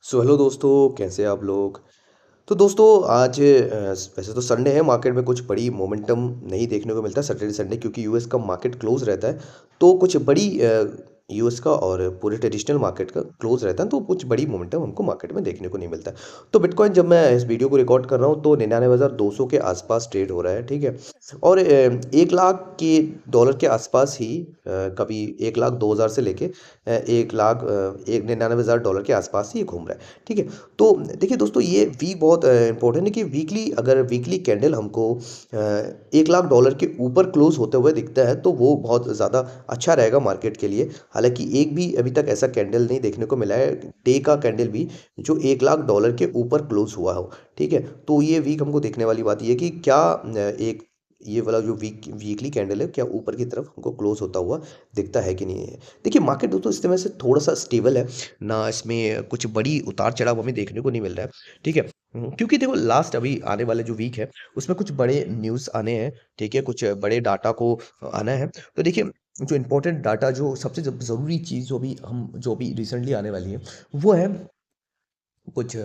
Hello दोस्तों, कैसे हैं आप लोग? तो दोस्तों आज वैसे तो संडे है, मार्केट में कुछ बड़ी मोमेंटम नहीं देखने को मिलता सैटरडे संडे, क्योंकि यूएस का मार्केट क्लोज रहता है। तो कुछ बड़ी यूएस का और पूरे ट्रेडिशनल मार्केट का क्लोज रहता है, तो कुछ बड़ी मोमेंटम हमको मार्केट में देखने को नहीं मिलता है। तो बिटकॉइन, जब मैं इस वीडियो को रिकॉर्ड कर रहा हूँ, तो 99,200 के आसपास ट्रेड हो रहा है, ठीक है। और 1 लाख के डॉलर के आसपास ही कभी 1,02,000 से लेके 1,99,000 डॉलर के आसपास ही ये घूम रहा है, ठीक है। तो देखिए दोस्तों, ये वीक बहुत इंपॉर्टेंट है कि वीकली, अगर वीकली कैंडल हमको 1 लाख डॉलर के ऊपर क्लोज होते हुए दिखता है, तो वो बहुत ज़्यादा अच्छा रहेगा मार्केट के लिए। हालांकि एक भी अभी तक ऐसा कैंडल नहीं देखने को मिला है, डे का कैंडल भी, जो 1 लाख डॉलर के ऊपर क्लोज हुआ हो, ठीक है। तो ये वीक हमको देखने वाली बात ये है कि क्या एक ये वाला जो वीकली कैंडल है, क्या ऊपर की तरफ हमको क्लोज होता हुआ दिखता है कि नहीं है। देखिए मार्केट दोस्तों इस समय से थोड़ा सा स्टेबल है ना, इसमें कुछ बड़ी उतार चढ़ाव हमें देखने को नहीं मिल रहा है, ठीक है। क्योंकि देखो लास्ट अभी आने वाले जो वीक है, उसमें कुछ बड़े न्यूज़ आने हैं, ठीक है, कुछ बड़े डाटा को आना है। तो देखिए, जो इम्पोर्टेंट डाटा, जो सबसे ज़रूरी चीज़ जो अभी रिसेंटली आने वाली है, वो है कुछ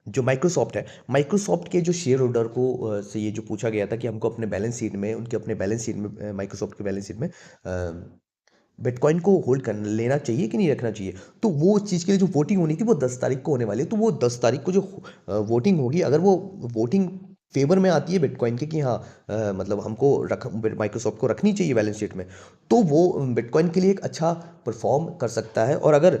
जो माइक्रोसॉफ्ट है। माइक्रोसॉफ्ट के जो शेयर होल्डर को से ये जो पूछा गया था कि हमको अपने बैलेंस शीट में, उनके अपने बैलेंस शीट में, माइक्रोसॉफ्ट के बैलेंस शीट में बिटकॉइन को होल्ड कर लेना चाहिए कि नहीं रखना चाहिए। तो वो उस चीज़ के लिए जो वोटिंग होनी थी, वो 10 तारीख को होने वाली है। तो वो 10 तारीख को जो वोटिंग होगी, अगर वो वोटिंग फेवर में आती है बिटकॉइन के कि हाँ, मतलब हमको रख माइक्रोसॉफ्ट को रखनी चाहिए बैलेंस शीट में, तो वो बिटकॉइन के लिए एक अच्छा परफॉर्म कर सकता है। और अगर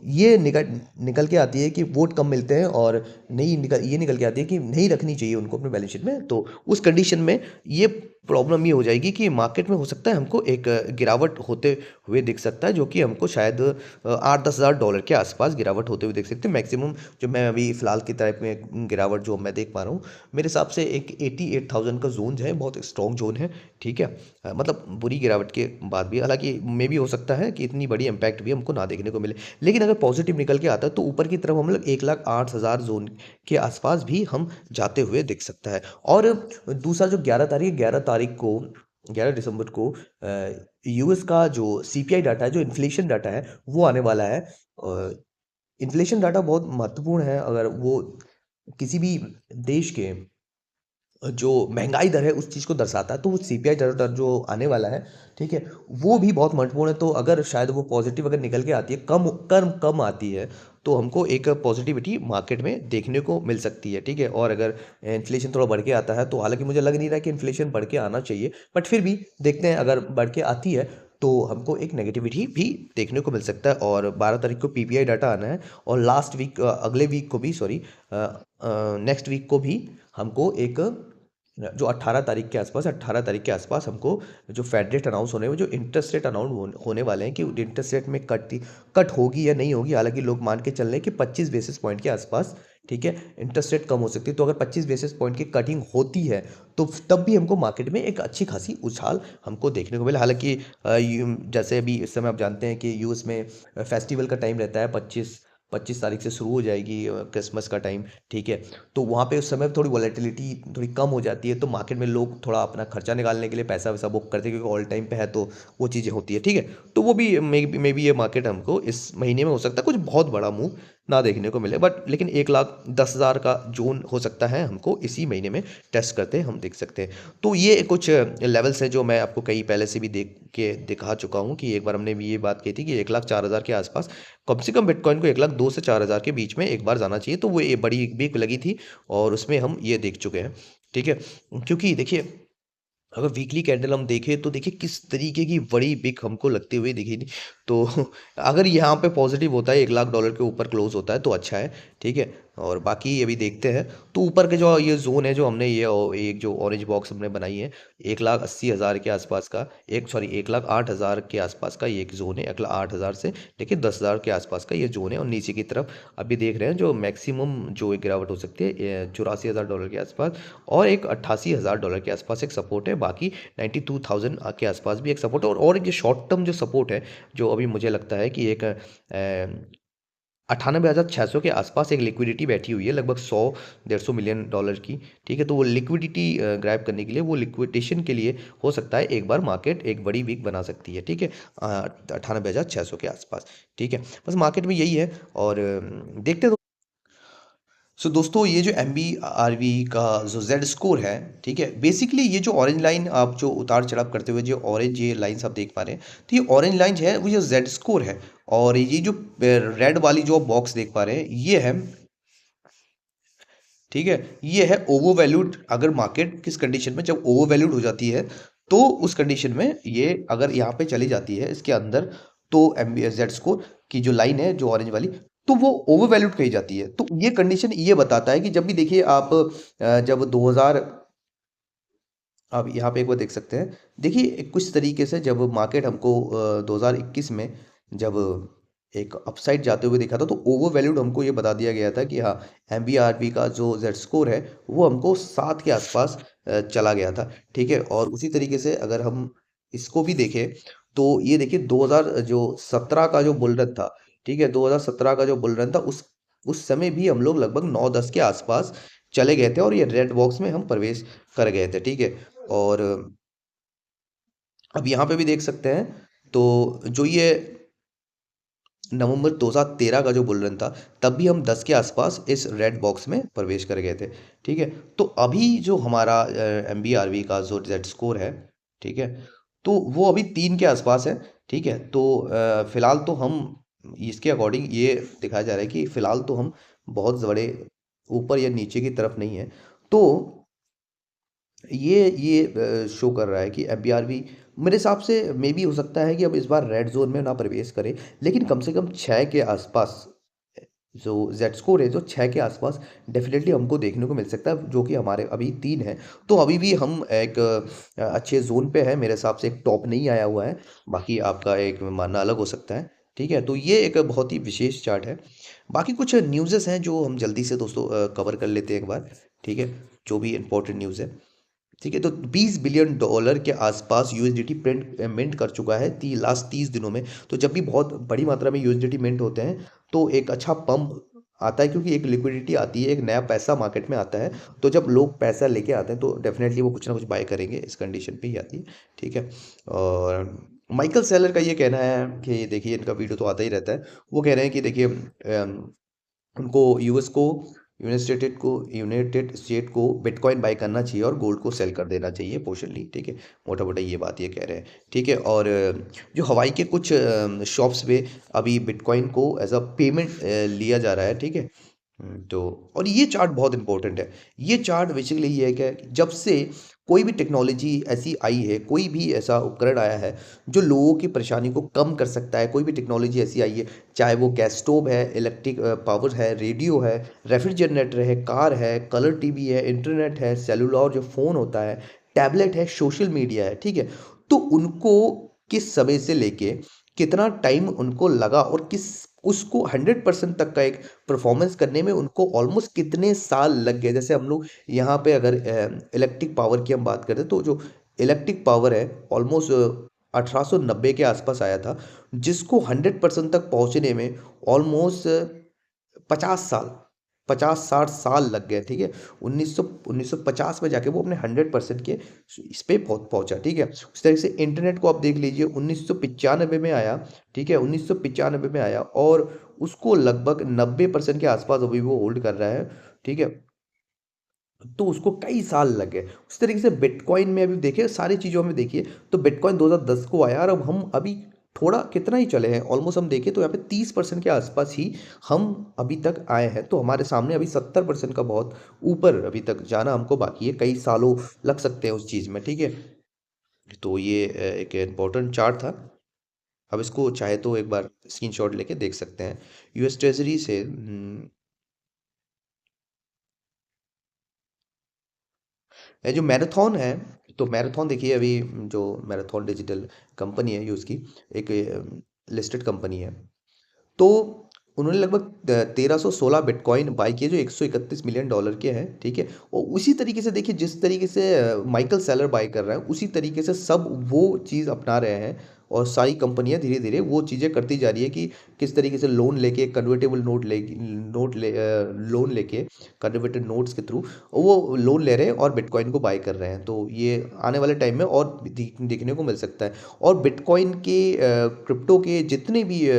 ये निकल निकल के आती है कि वोट कम मिलते हैं, और नहीं निकल के आती है कि नहीं रखनी चाहिए उनको अपने बैलेंस शीट में, तो उस कंडीशन में ये प्रॉब्लम ये हो जाएगी कि मार्केट में हो सकता है हमको एक गिरावट होते हुए दिख सकता है, जो कि हमको शायद 8-10 हज़ार डॉलर के आसपास गिरावट होते हुए दिख सकते हैं मैक्सिमम। जो मैं अभी फ़िलहाल की टाइप में गिरावट जो मैं देख पा रहा हूँ, मेरे हिसाब से एक 88,000 का जोन है, बहुत स्ट्रॉन्ग जोन है, ठीक है। मतलब बुरी गिरावट के बाद भी, हालांकि मे भी हो सकता है कि इतनी बड़ी इम्पैक्ट भी हमको ना देखने को मिले। लेकिन अगर पॉजिटिव निकल के आता है, तो ऊपर की तरफ हम लोग 1,08,000 जोन के आसपास भी हम जाते हुए दिख सकता है। और दूसरा जो 11 दिसंबर को यूएस का जो सीपीआई डाटा है, जो इन्फ्लेशन डाटा है, वो आने वाला है। इन्फ्लेशन डाटा बहुत महत्वपूर्ण है, अगर वो किसी भी देश के जो महंगाई दर है उस चीज़ को दर्शाता है, तो वो सीपीआई दर जो आने वाला है, ठीक है, वो भी बहुत महत्वपूर्ण है। तो अगर शायद वो पॉजिटिव अगर निकल के आती है, कम आती है, तो हमको एक पॉजिटिविटी मार्केट में देखने को मिल सकती है, ठीक है। और अगर इन्फ्लेशन थोड़ा बढ़ के आता है, तो हालांकि मुझे लग नहीं रहा कि इन्फ्लेशन बढ़ के आना चाहिए, बट फिर भी देखते हैं, अगर बढ़ के आती है तो हमको एक नेगेटिविटी भी देखने को मिल सकता है। और 12 तारीख को पीपीआई डाटा आना है, और लास्ट वीक, अगले वीक को भी, सॉरी, नेक्स्ट वीक को भी हमको एक, जो 18 तारीख के आसपास हमको जो फेड रेट अनाउंस होने में, जो इंटरेस्ट रेट अनाउंस होने वाले हैं, कि इंटरेस्ट रेट में कट होगी या नहीं होगी। हालांकि लोग मान के चल रहे हैं कि 25 बेसिस पॉइंट के आसपास, ठीक है, इंटरेस्ट रेट कम हो सकती है। तो अगर 25 बेसिस पॉइंट की कटिंग होती है, तो तब भी हमको मार्केट में एक अच्छी खासी उछाल हमको देखने को मिले। हालांकि जैसे अभी इस समय आप जानते हैं कि यूएस में फेस्टिवल का टाइम रहता है, 25 तारीख से शुरू हो जाएगी क्रिसमस का टाइम, ठीक है। तो वहाँ पे उस समय थोड़ी वॉलेटिलिटी थोड़ी कम हो जाती है, तो मार्केट में लोग थोड़ा अपना खर्चा निकालने के लिए पैसा वैसा बुक करते हैं, क्योंकि ऑल टाइम पे है, तो वो चीज़ें होती है, ठीक है। तो वो भी मे बी ये मार्केट हमको इस महीने में हो सकता है कुछ बहुत बड़ा मूव ना देखने को मिले, बट लेकिन 1,10,000 का जोन हो सकता है हमको इसी महीने में टेस्ट करते हम देख सकते हैं। तो ये कुछ लेवल्स हैं जो मैं आपको कहीं पहले से भी देख के दिखा चुका हूँ, कि एक बार हमने भी ये बात की थी कि 1,04,000 के आसपास कम से कम बिटकॉइन को 1,02,000 से 4,000 के बीच में एक बार जाना चाहिए। तो वो ये बड़ी बिग लगी थी, और उसमें हम ये देख चुके हैं, ठीक है। क्योंकि देखिए, अगर वीकली कैंडल हम देखें, तो देखिए किस तरीके की बड़ी बिग हमको लगती हुई दिखी थी। तो अगर यहाँ पे पॉजिटिव होता है, 1 लाख डॉलर के ऊपर क्लोज होता है, तो अच्छा है, ठीक है। और बाकी अभी देखते हैं। तो ऊपर के जो ये जोन है, जो हमने ये एक जो ऑरेंज बॉक्स हमने बनाई है, 1,80,000 के आसपास का, 1,08,000 के आसपास का ये एक जोन है, 1,08,000 से लेकिन 10,000 के आसपास का ये जोन है। और नीचे की तरफ अभी देख रहे हैं जो मैक्सिमम जो एक गिरावट हो सकती है, 84,000 डॉलर के आसपास, और एक 88,000 डॉलर के आसपास एक सपोर्ट है। बाकी 92,000 के आसपास भी एक सपोर्ट है। और एक जो शॉर्ट टर्म जो सपोर्ट है, जो अभी मुझे लगता है कि एक 98,600 के आसपास एक लिक्विडिटी बैठी हुई है, लगभग 100-150 मिलियन डॉलर की। ठीक है, तो वो लिक्विडिटी ग्रैब करने के लिए, वो लिक्विडेशन के लिए हो सकता है एक बार मार्केट एक बड़ी वीक बना सकती है। ठीक है, 98,600 के आसपास। ठीक है, बस मार्केट में यही है। और देखते हैं। सो दोस्तों, ये जो एम बी आर वी का जो जेड स्कोर है, ठीक है, बेसिकली ये जो ऑरेंज लाइन आप जो उतार चढ़ाव करते हुए जो ऑरेंज ये लाइन्स आप देख पा रहे हैं, तो ये ऑरेंज लाइन है वो जो जेड स्कोर है। और ये जो रेड वाली जो बॉक्स देख पा रहे हैं, ये है, ठीक है, ये है ओवर वैल्यूड। अगर मार्केट किस कंडीशन में, जब ओवर वैल्यूड हो जाती है, तो उस कंडीशन में ये अगर यहाँ पे चली जाती है इसके अंदर, तो एम बी जेड स्कोर की जो लाइन है जो ऑरेंज वाली, तो वो ओवर वैल्यूड कही जाती है। तो ये कंडीशन ये बताता है कि जब भी देखिए आप जब 2000, आप यहाँ पे एक बार देख सकते हैं, देखिए कुछ तरीके से जब मार्केट हमको 2021 में जब एक अपसाइड जाते हुए देखा था, तो ओवर वैल्यूड हमको ये बता दिया गया था कि हाँ, एम बी आर बी का जो जेड स्कोर है वो हमको 7 के आसपास चला गया था। ठीक है, और उसी तरीके से अगर हम इसको भी देखें, तो ये देखिए 2000 जो 17 का जो बुल रन था, ठीक है, 2017 का जो बुल रन था, उस समय भी हम लोग लगभग 9-10 के आसपास चले गए थे, और ये रेड बॉक्स में हम प्रवेश कर गए थे। ठीक है, और अब यहाँ पे भी देख सकते हैं, तो जो ये नवंबर 2013 का जो बुल रन था, तब भी हम 10 के आसपास इस रेड बॉक्स में प्रवेश कर गए थे। ठीक है, तो अभी जो हमारा एम बी आर वी का जो जेड स्कोर है, ठीक है, तो वो अभी 3 के आसपास है। ठीक है, तो फिलहाल तो हम इसके अकॉर्डिंग ये दिखाया जा रहा है कि फिलहाल तो हम बहुत बड़े ऊपर या नीचे की तरफ नहीं है। तो ये शो कर रहा है कि एफबीआरबी मेरे हिसाब से मे बी हो सकता है कि अब इस बार रेड जोन में ना प्रवेश करे, लेकिन कम से कम 6 के आसपास जो जेड स्कोर है, जो 6 के आसपास डेफिनेटली हमको देखने को मिल सकता है, जो कि हमारे अभी 3 है। तो अभी भी हम एक अच्छे जोन पे है, मेरे हिसाब से एक टॉप नहीं आया हुआ है। बाकी आपका एक मानना अलग हो सकता है। ठीक है, तो ये एक बहुत ही विशेष चार्ट है। बाकी कुछ न्यूज़ेस हैं जो हम जल्दी से दोस्तों कवर कर लेते हैं एक बार। ठीक है, जो भी इंपॉर्टेंट न्यूज़ है। ठीक है, तो 20 बिलियन डॉलर के आसपास यूएसडीटी प्रिंट मिंट कर चुका है लास्ट 30 दिनों में। तो जब भी बहुत बड़ी मात्रा में यूएसडीटी मिंट होते हैं, तो एक अच्छा पंप आता है, क्योंकि एक लिक्विडिटी आती है, एक नया पैसा मार्केट में आता है। तो जब लोग पैसा लेके आते हैं, तो डेफिनेटली वो कुछ ना कुछ बाय करेंगे, इस कंडीशन पे ही आती है। ठीक है, और माइकल सेलर का ये कहना है कि देखिए, इनका वीडियो तो आता ही रहता है। वो कह रहे हैं कि देखिए उनको यूनाइटेड स्टेट को बिटकॉइन बाय करना चाहिए और गोल्ड को सेल कर देना चाहिए पोर्शनली। ठीक है, मोटा मोटा ये बात ये कह रहे हैं। ठीक है, और जो हवाई के कुछ शॉप्स पे अभी बिटकॉइन को एज अ पेमेंट लिया जा रहा है। ठीक है, तो और ये चार्ट बहुत इंपॉर्टेंट है। ये चार्ट बेसिकली ये है कि जब से कोई भी टेक्नोलॉजी ऐसी आई है, कोई भी ऐसा उपकरण आया है जो लोगों की परेशानी को कम कर सकता है, कोई भी टेक्नोलॉजी ऐसी आई है, चाहे वो गैस स्टोव है, इलेक्ट्रिक पावर है, रेडियो है, रेफ्रिजरेटर है, कार है, कलर टीवी है, इंटरनेट है, सेलुलर जो फ़ोन होता है, टैबलेट है, सोशल मीडिया है। ठीक है, तो उनको किस समय से लेके कितना टाइम उनको लगा, और किस उसको 100% तक का एक परफॉर्मेंस करने में उनको ऑलमोस्ट कितने साल लग गए। जैसे हम लोग यहाँ पे अगर इलेक्ट्रिक पावर की हम बात करें, तो जो इलेक्ट्रिक पावर है ऑलमोस्ट 1890 के आसपास आया था, जिसको 100% तक पहुँचने में ऑलमोस्ट 50 साल, 50-60 साल लग गए। ठीक है, 1950 में जाके वो अपने 100% के इस पे पहुंचा। ठीक है, उस तरह से इंटरनेट को आप देख लीजिए, 1995 में आया। ठीक है, 1995 में आया, और उसको लगभग 90% के आसपास अभी वो होल्ड कर रहा है। ठीक है, तो उसको कई साल लग गए। उस तरीके से बिटकॉइन में अभी देखिए, सारी चीज़ों में देखिए, तो बिटकॉइन 2010 को आया, और अब हम अभी थोड़ा कितना ही चले हैं, ऑलमोस्ट हम देखें तो यहाँ पे 30% के आसपास ही हम अभी तक आए हैं। तो हमारे सामने अभी 70% का बहुत ऊपर अभी तक जाना हमको बाकी है, कई सालों लग सकते हैं उस चीज़ में। ठीक है, तो ये एक इम्पोर्टेंट चार्ट था। अब इसको चाहे तो एक बार स्क्रीनशॉट लेके देख सकते हैं। यूएस ट्रेजरी से ये जो मैराथन है, तो मैराथन देखिए, अभी जो मैराथन डिजिटल कंपनी है, ये उसकी एक लिस्टेड कंपनी है। तो उन्होंने लगभग 1316 बिटकॉइन बाय किए, जो 131 मिलियन डॉलर के हैं। ठीक है, और उसी तरीके से देखिए, जिस तरीके से माइकल सेलर बाय कर रहा है, उसी तरीके से सब वो चीज़ अपना रहे हैं। और सारी कंपनियां धीरे धीरे वो चीज़ें करती जा रही है कि किस तरीके से लोन लेके कन्वर्टेबल लोन लेके कन्वर्टेड नोट्स के थ्रू वो लोन ले रहे हैं और बिटकॉइन को बाय कर रहे हैं। तो ये आने वाले टाइम में और देखने को मिल सकता है। और बिटकॉइन के क्रिप्टो के जितने भी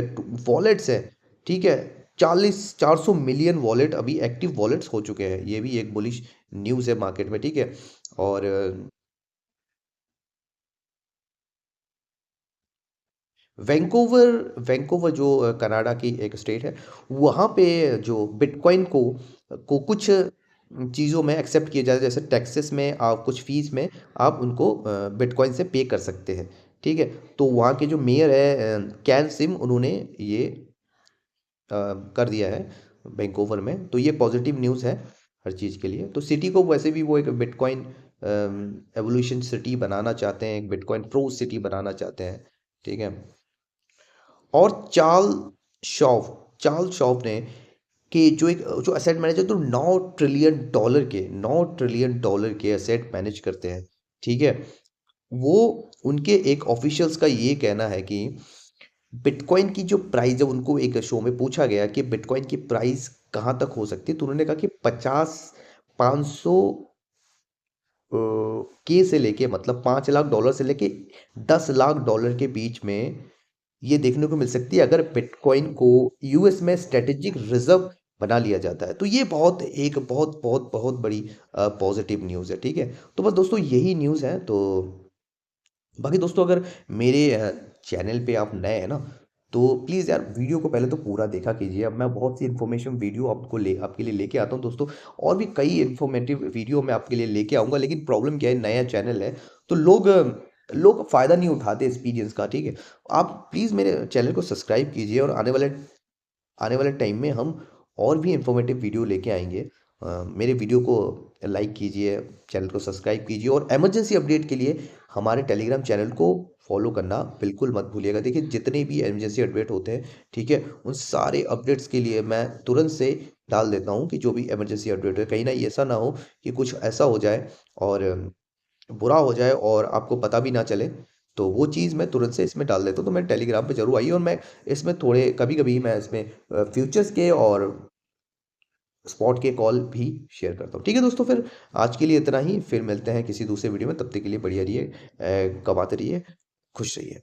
वॉलेट्स हैं, ठीक है, 400 मिलियन वॉलेट अभी एक्टिव वॉलेट्स हो चुके हैं। ये भी एक बुलिश न्यूज़ है मार्केट में, ठीक है। और वैंकूवर वैंकूवर जो कनाडा की एक स्टेट है, वहाँ पे जो बिटकॉइन को कुछ चीज़ों में एक्सेप्ट किया जाता है, जैसे टैक्सेस में आप कुछ फीस में आप उनको बिटकॉइन से पे कर सकते हैं, ठीक है। तो वहाँ के जो मेयर है कैन सिम, उन्होंने ये कर दिया है वैंकूवर में। तो ये पॉजिटिव न्यूज़ है हर चीज़ के लिए। तो सिटी को वैसे भी वो एक बिटकॉइन एवोल्यूशन सिटी बनाना चाहते हैं, एक बिटकॉइन प्रो सिटी बनाना चाहते हैं, ठीक है। और चार्ल्स शॉप ने कि जो असेट मैनेजर, तो 9 ट्रिलियन डॉलर के असेट मैनेज करते हैं, ठीक है। वो उनके एक ऑफिशियल्स का ये कहना है कि बिटकॉइन की जो प्राइस, जब उनको एक शो में पूछा गया कि बिटकॉइन की प्राइस कहाँ तक हो सकती है, तो उन्होंने कहा कि 500 के से लेके, मतलब 5 लाख डॉलर से लेके 10 लाख डॉलर के बीच में ये देखने को मिल सकती है, अगर बिटकॉइन को यूएस में स्ट्रेटेजिक रिजर्व बना लिया जाता है। तो ये बहुत बहुत बहुत बड़ी पॉजिटिव न्यूज़ है, ठीक है। तो बस दोस्तों यही न्यूज़ है। तो बाकी दोस्तों, अगर मेरे चैनल पे आप नए हैं ना, तो प्लीज़ यार वीडियो को पहले तो पूरा देखा कीजिए। अब मैं बहुत सी इन्फॉर्मेशन वीडियो आपके लिए लेके आता हूँ दोस्तों। और भी कई इन्फॉर्मेटिव वीडियो मैं आपके लिए लेके आऊँगा, लेकिन प्रॉब्लम क्या है, नया चैनल है, तो लोग फ़ायदा नहीं उठाते एक्सपीरियंस का, ठीक है। आप प्लीज़ मेरे चैनल को सब्सक्राइब कीजिए, और आने वाले टाइम में हम और भी इन्फॉर्मेटिव वीडियो लेके आएंगे। मेरे वीडियो को लाइक कीजिए, चैनल को सब्सक्राइब कीजिए, और इमरजेंसी अपडेट के लिए हमारे टेलीग्राम चैनल को फॉलो करना बिल्कुल मत भूलिएगा। देखिए, जितने भी इमरजेंसी अपडेट होते हैं, ठीक है, उन सारे अपडेट्स के लिए मैं तुरंत से डाल देता हूँ कि जो भी इमरजेंसी अपडेट है, कहीं ना ऐसा ना हो कि कुछ ऐसा हो जाए और बुरा हो जाए और आपको पता भी ना चले। तो वो चीज़ मैं तुरंत से इसमें डाल देता हूँ। तो मैं टेलीग्राम पे ज़रूर आइए, और मैं इसमें थोड़े कभी-कभी मैं इसमें फ्यूचर्स के और स्पॉट के कॉल भी शेयर करता हूँ। ठीक है दोस्तों, फिर आज के लिए इतना ही। फिर मिलते हैं किसी दूसरे वीडियो में। तब तक के लिए बढ़िया रहिए, कमाते रहिए, खुश रहिए।